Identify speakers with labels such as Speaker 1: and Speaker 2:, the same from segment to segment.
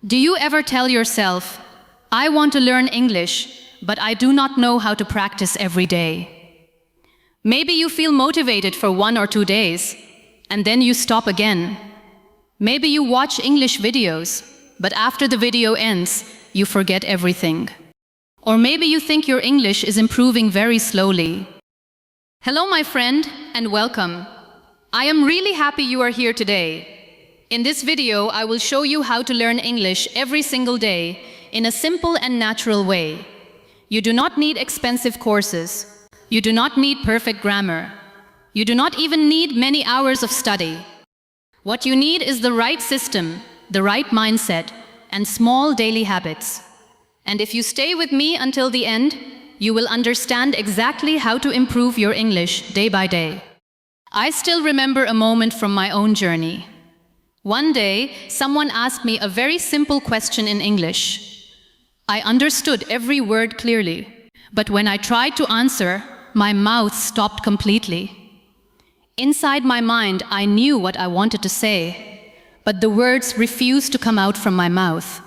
Speaker 1: Do you ever tell yourself, I want to learn English, but I do not know how to practice every day? Maybe you feel motivated for 1 or 2 days, and then you stop again. Maybe you watch English videos, but after the video ends, you forget everything. Or maybe you think your English is improving very slowly. Hello, my friend, and welcome. I am really happy you are here today. In this video, I will show you how to learn English every single day in a simple and natural way. You do not need expensive courses. You do not need perfect grammar. You do not even need many hours of study. What you need is the right system, the right mindset, and small daily habits. And if you stay with me until the end, you will understand exactly how to improve your English day by day. I still remember a moment from my own journey. One day, someone asked me a very simple question in English. I understood every word clearly, but when I tried to answer, my mouth stopped completely. Inside my mind, I knew what I wanted to say, but the words refused to come out from my mouth.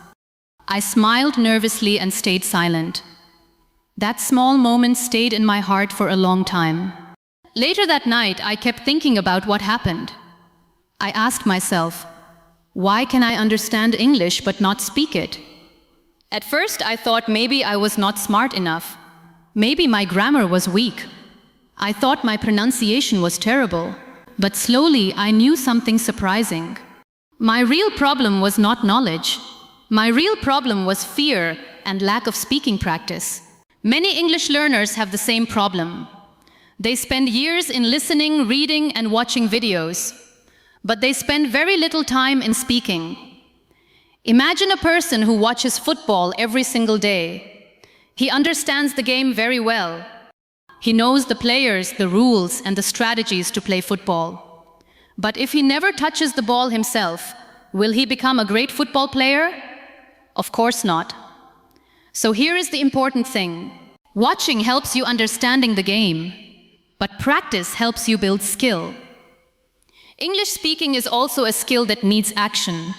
Speaker 1: I smiled nervously and stayed silent. That small moment stayed in my heart for a long time. Later that night, I kept thinking about what happened. I asked myself, why can I understand English but not speak it? At first, I thought maybe I was not smart enough. Maybe my grammar was weak. I thought my pronunciation was terrible. But slowly, I knew something surprising. My real problem was not knowledge. My real problem was fear and lack of speaking practice. Many English learners have the same problem. They spend years in listening, reading, and watching videos, but they spend very little time in speaking. Imagine a person who watches football every single day. He understands the game very well. He knows the players, the rules, and the strategies to play football. But if he never touches the ball himself, will he become a great football player? Of course not. So here is the important thing. Watching helps you understanding the game, but practice helps you build skill. English speaking is also a skill that needs action.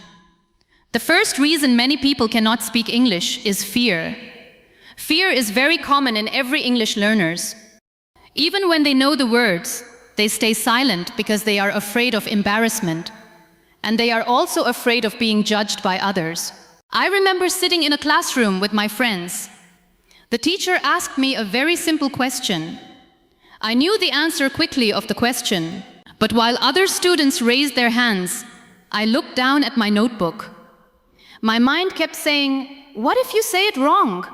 Speaker 1: The first reason many people cannot speak English is fear. Fear is very common in every English learners. Even when they know the words, they stay silent because they are afraid of embarrassment. And they are also afraid of being judged by others. I remember sitting in a classroom with my friends. The teacher asked me a very simple question. I knew the answer quickly of the question, but while other students raised their hands, I looked down at my notebook. My mind kept saying, what if you say it wrong?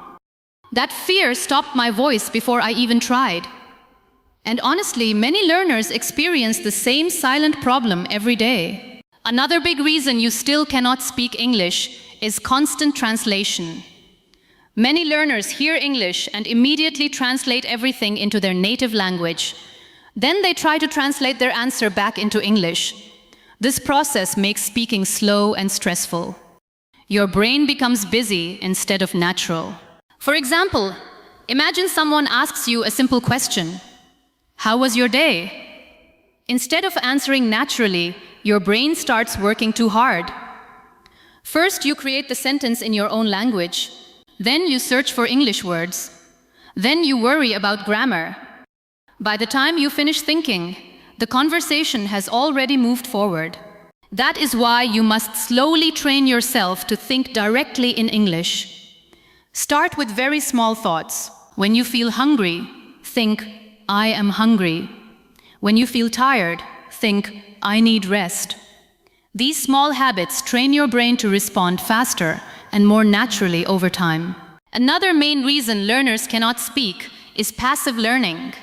Speaker 1: That fear stopped my voice before I even tried. And honestly, many learners experience the same silent problem every day. Another big reason you still cannot speak English is constant translation. Many learners hear English and immediately translate everything into their native language. Then they try to translate their answer back into English. This process makes speaking slow and stressful. Your brain becomes busy instead of natural. For example, imagine someone asks you a simple question. How was your day? Instead of answering naturally, your brain starts working too hard. First, you create the sentence in your own language. Then you search for English words. Then you worry about grammar. By the time you finish thinking, the conversation has already moved forward. That is why you must slowly train yourself to think directly in English. Start with very small thoughts. When you feel hungry, think, I am hungry. When you feel tired, think, I need rest. These small habits train your brain to respond faster and more naturally over time. Another main reason learners cannot speak is passive learning.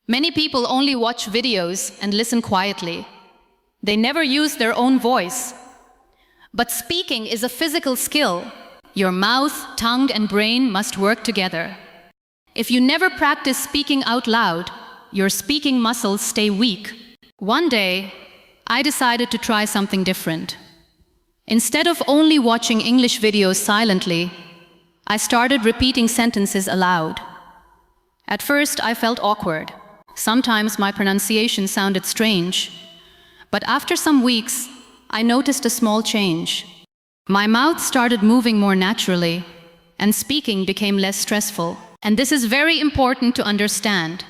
Speaker 1: Many people only watch videos and listen quietly. They never use their own voice. But speaking is a physical skill. Your mouth, tongue, and brain must work together. If you never practice speaking out loud, your speaking muscles stay weak. One day, I decided to try something different. Instead of only watching English videos silently, I started repeating sentences aloud. At first, I felt awkward. Sometimes my pronunciation sounded strange. But after some weeks, I noticed a small change. My mouth started moving more naturally, and speaking became less stressful. And this is very important to understand.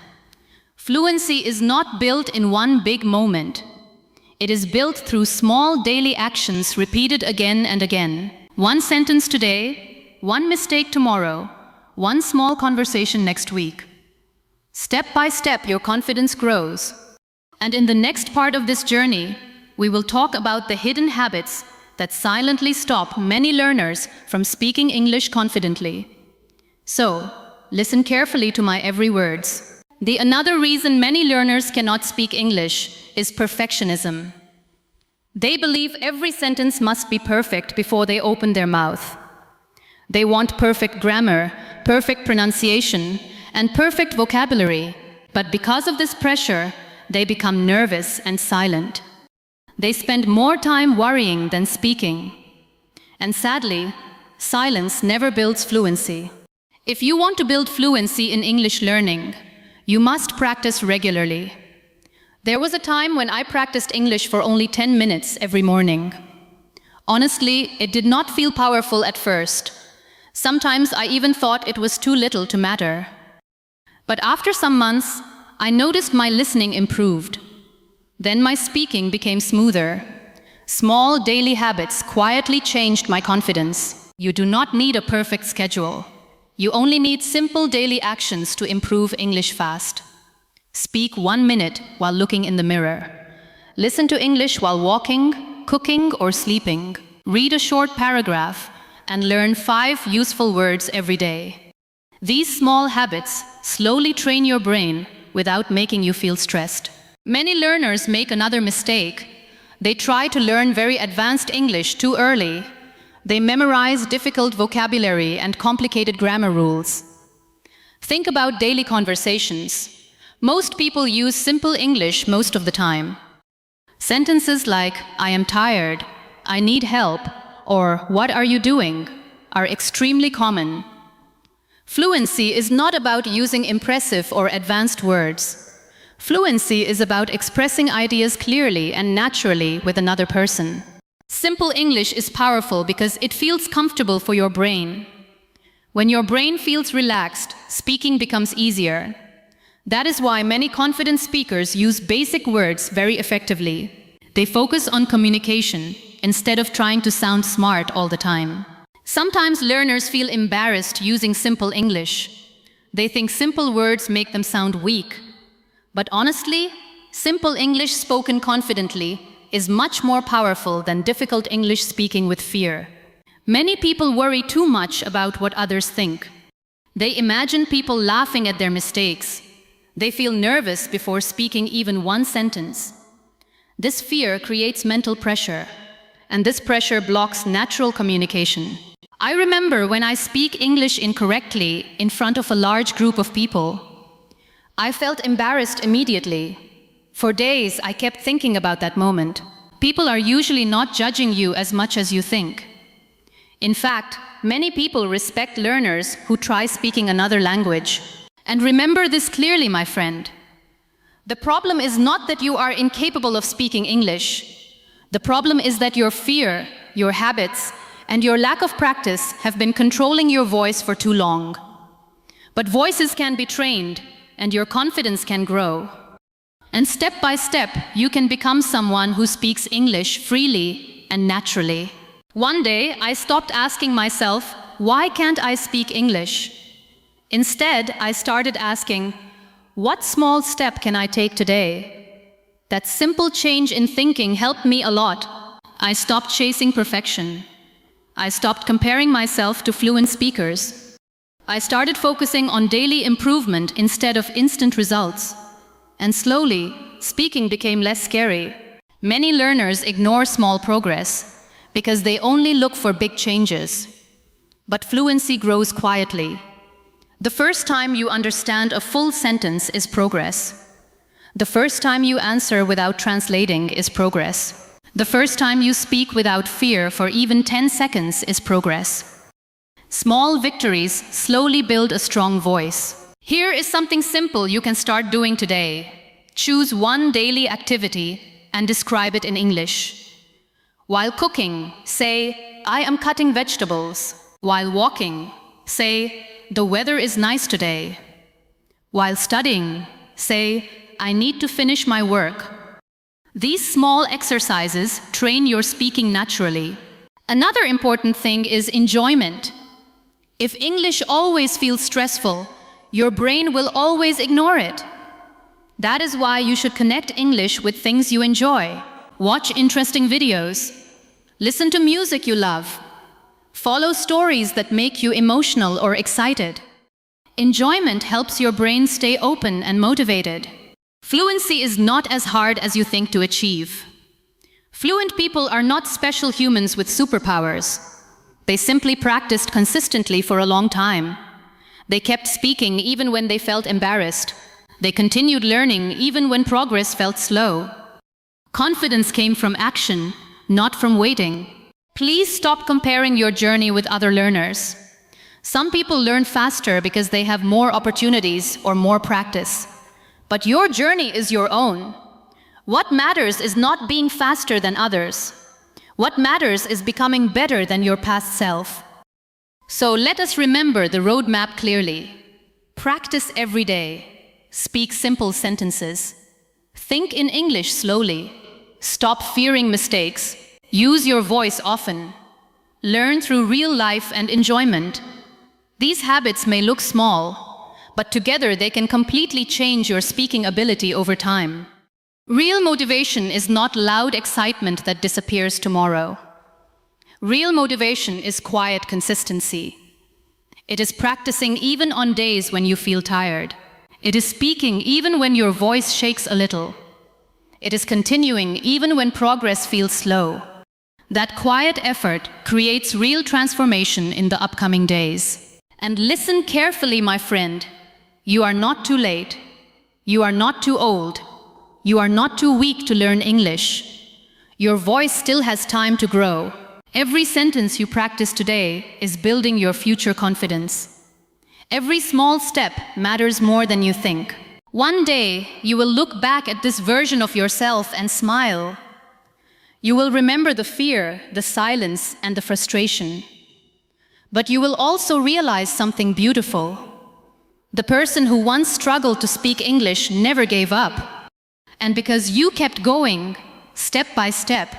Speaker 1: Fluency is not built in one big moment. It is built through small daily actions repeated again and again. One sentence today, one mistake tomorrow, one small conversation next week. Step by step, your confidence grows. And in the next part of this journey, we will talk about the hidden habits that silently stop many learners from speaking English confidently. So, listen carefully to my every words. The another reason many learners cannot speak English is perfectionism. They believe every sentence must be perfect before they open their mouth. They want perfect grammar, perfect pronunciation, and perfect vocabulary, but because of this pressure, they become nervous and silent. They spend more time worrying than speaking. And sadly, silence never builds fluency. If you want to build fluency in English learning, you must practice regularly. There was a time when I practiced English for only 10 minutes every morning. Honestly, it did not feel powerful at first. Sometimes I even thought it was too little to matter. But after some months, I noticed my listening improved. Then my speaking became smoother. Small daily habits quietly changed my confidence. You do not need a perfect schedule. You only need simple daily actions to improve English fast. Speak 1 minute while looking in the mirror. Listen to English while walking, cooking, or sleeping. Read a short paragraph and learn 5 useful words every day. These small habits slowly train your brain without making you feel stressed. Many learners make another mistake. They try to learn very advanced English too early. They memorize difficult vocabulary and complicated grammar rules. Think about daily conversations. Most people use simple English most of the time. Sentences like, "I am tired," "I need help," or "What are you doing?" are extremely common. Fluency is not about using impressive or advanced words. Fluency is about expressing ideas clearly and naturally with another person. Simple English is powerful because it feels comfortable for your brain. When your brain feels relaxed, speaking becomes easier. That is why many confident speakers use basic words very effectively. They focus on communication instead of trying to sound smart all the time. Sometimes learners feel embarrassed using simple English. They think simple words make them sound weak. But honestly, simple English spoken confidently is much more powerful than difficult English speaking with fear. Many people worry too much about what others think. They imagine people laughing at their mistakes. They feel nervous before speaking even one sentence. This fear creates mental pressure, and this pressure blocks natural communication. I remember when I speak English incorrectly in front of a large group of people. I felt embarrassed immediately. For days, I kept thinking about that moment. People are usually not judging you as much as you think. In fact, many people respect learners who try speaking another language. And remember this clearly, my friend. The problem is not that you are incapable of speaking English. The problem is that your fear, your habits, and your lack of practice have been controlling your voice for too long. But voices can be trained, and your confidence can grow. And step by step, you can become someone who speaks English freely and naturally. One day, I stopped asking myself, why can't I speak English? Instead, I started asking, what small step can I take today? That simple change in thinking helped me a lot. I stopped chasing perfection. I stopped comparing myself to fluent speakers. I started focusing on daily improvement instead of instant results. And slowly, speaking became less scary. Many learners ignore small progress because they only look for big changes. But fluency grows quietly. The first time you understand a full sentence is progress. The first time you answer without translating is progress. The first time you speak without fear for even 10 seconds is progress. Small victories slowly build a strong voice. Here is something simple you can start doing today. Choose one daily activity and describe it in English. While cooking, say, I am cutting vegetables. While walking, say, the weather is nice today. While studying, say, I need to finish my work. These small exercises train your speaking naturally. Another important thing is enjoyment. If English always feels stressful, your brain will always ignore it. That is why you should connect English with things you enjoy. Watch interesting videos. Listen to music you love. Follow stories that make you emotional or excited. Enjoyment helps your brain stay open and motivated. Fluency is not as hard as you think to achieve. Fluent people are not special humans with superpowers. They simply practiced consistently for a long time. They kept speaking even when they felt embarrassed. They continued learning even when progress felt slow. Confidence came from action, not from waiting. Please stop comparing your journey with other learners. Some people learn faster because they have more opportunities or more practice. But your journey is your own. What matters is not being faster than others. What matters is becoming better than your past self. So let us remember the roadmap clearly. Practice every day. Speak simple sentences. Think in English slowly. Stop fearing mistakes. Use your voice often. Learn through real life and enjoyment. These habits may look small, but together they can completely change your speaking ability over time. Real motivation is not loud excitement that disappears tomorrow. Real motivation is quiet consistency. It is practicing even on days when you feel tired. It is speaking even when your voice shakes a little. It is continuing even when progress feels slow. That quiet effort creates real transformation in the upcoming days. And listen carefully, my friend. You are not too late. You are not too old. You are not too weak to learn English. Your voice still has time to grow. Every sentence you practice today is building your future confidence. Every small step matters more than you think. One day, you will look back at this version of yourself and smile. You will remember the fear, the silence, and the frustration. But you will also realize something beautiful. The person who once struggled to speak English never gave up. And because you kept going, step by step,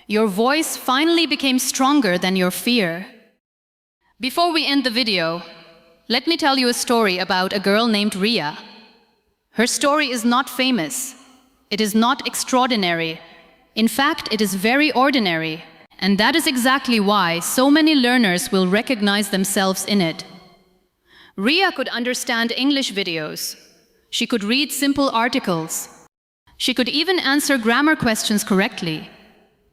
Speaker 1: your voice finally became stronger than your fear. Before we end the video, let me tell you a story about a girl named Ria. Her story is not famous. It is not extraordinary. In fact, it is very ordinary. And that is exactly why so many learners will recognize themselves in it. Ria could understand English videos. She could read simple articles. She could even answer grammar questions correctly.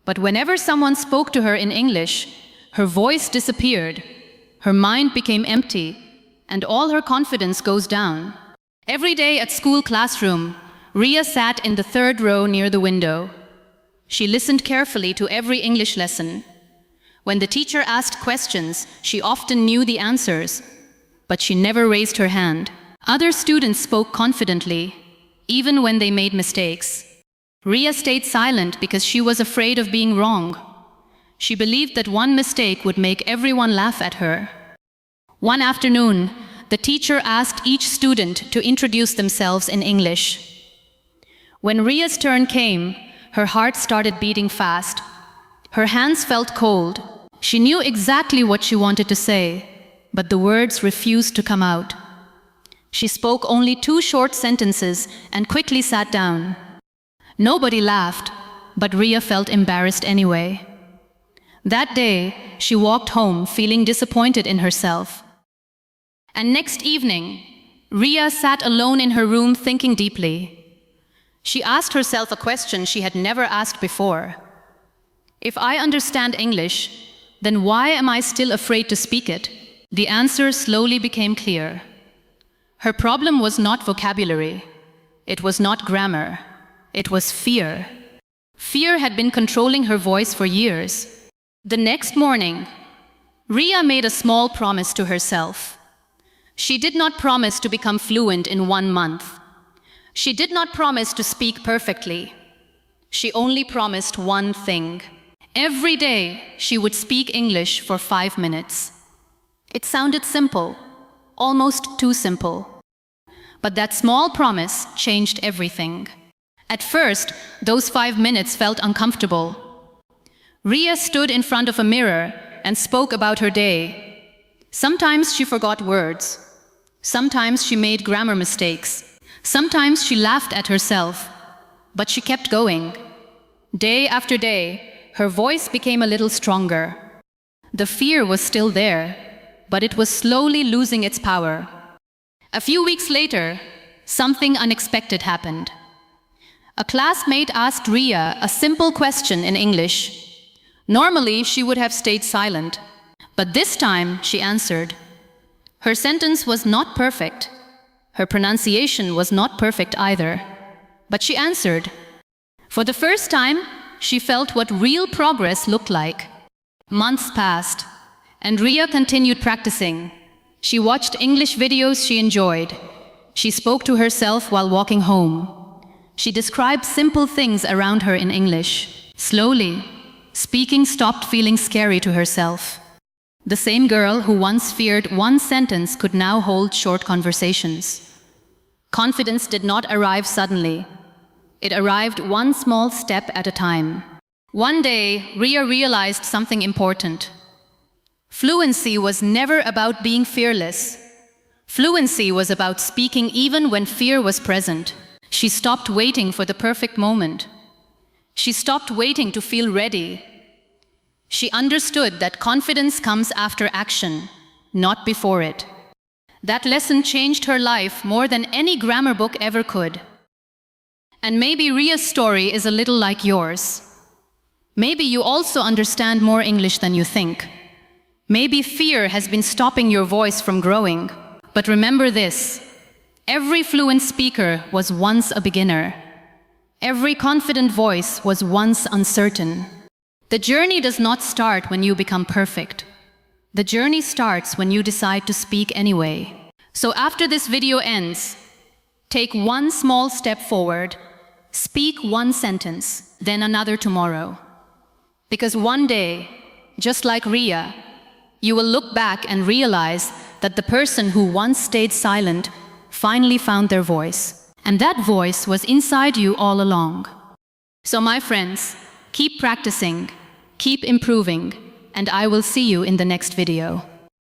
Speaker 1: But whenever someone spoke to her in English, her voice disappeared, her mind became empty, and all her confidence goes down. Every day at school classroom, Ria sat in the third row near the window. She listened carefully to every English lesson. When the teacher asked questions, she often knew the answers, but she never raised her hand. Other students spoke confidently, even when they made mistakes. Ria stayed silent because she was afraid of being wrong. She believed that one mistake would make everyone laugh at her. One afternoon, the teacher asked each student to introduce themselves in English. When Ria's turn came, her heart started beating fast. Her hands felt cold. She knew exactly what she wanted to say, but the words refused to come out. She spoke only 2 short sentences and quickly sat down. Nobody laughed, but Ria felt embarrassed anyway. That day, she walked home feeling disappointed in herself. And next evening, Ria sat alone in her room thinking deeply. She asked herself a question she had never asked before. If I understand English, then why am I still afraid to speak it? The answer slowly became clear. Her problem was not vocabulary. It was not grammar. It was fear. Fear had been controlling her voice for years. The next morning, Ria made a small promise to herself. She did not promise to become fluent in 1 month. She did not promise to speak perfectly. She only promised one thing. Every day, she would speak English for 5 minutes. It sounded simple, almost too simple. But that small promise changed everything. At first, those 5 minutes felt uncomfortable. Ria stood in front of a mirror and spoke about her day. Sometimes she forgot words. Sometimes she made grammar mistakes. Sometimes she laughed at herself. But she kept going. Day after day, her voice became a little stronger. The fear was still there, but it was slowly losing its power. A few weeks later, something unexpected happened. A classmate asked Ria a simple question in English. Normally, she would have stayed silent, but this time she answered. Her sentence was not perfect. Her pronunciation was not perfect either, but she answered. For the first time, she felt what real progress looked like. Months passed, and Ria continued practicing. She watched English videos she enjoyed. She spoke to herself while walking home. She described simple things around her in English. Slowly, speaking stopped feeling scary to herself. The same girl who once feared one sentence could now hold short conversations. Confidence did not arrive suddenly. It arrived one small step at a time. One day, Ria realized something important. Fluency was never about being fearless. Fluency was about speaking even when fear was present. She stopped waiting for the perfect moment. She stopped waiting to feel ready. She understood that confidence comes after action, not before it. That lesson changed her life more than any grammar book ever could. And maybe Ria's story is a little like yours. Maybe you also understand more English than you think. Maybe fear has been stopping your voice from growing. But remember this. Every fluent speaker was once a beginner. Every confident voice was once uncertain. The journey does not start when you become perfect. The journey starts when you decide to speak anyway. So after this video ends, take one small step forward, speak one sentence, then another tomorrow. Because one day, just like Ria, you will look back and realize that the person who once stayed silent finally found their voice. And that voice was inside you all along. So my friends, keep practicing, keep improving, and I will see you in the next video.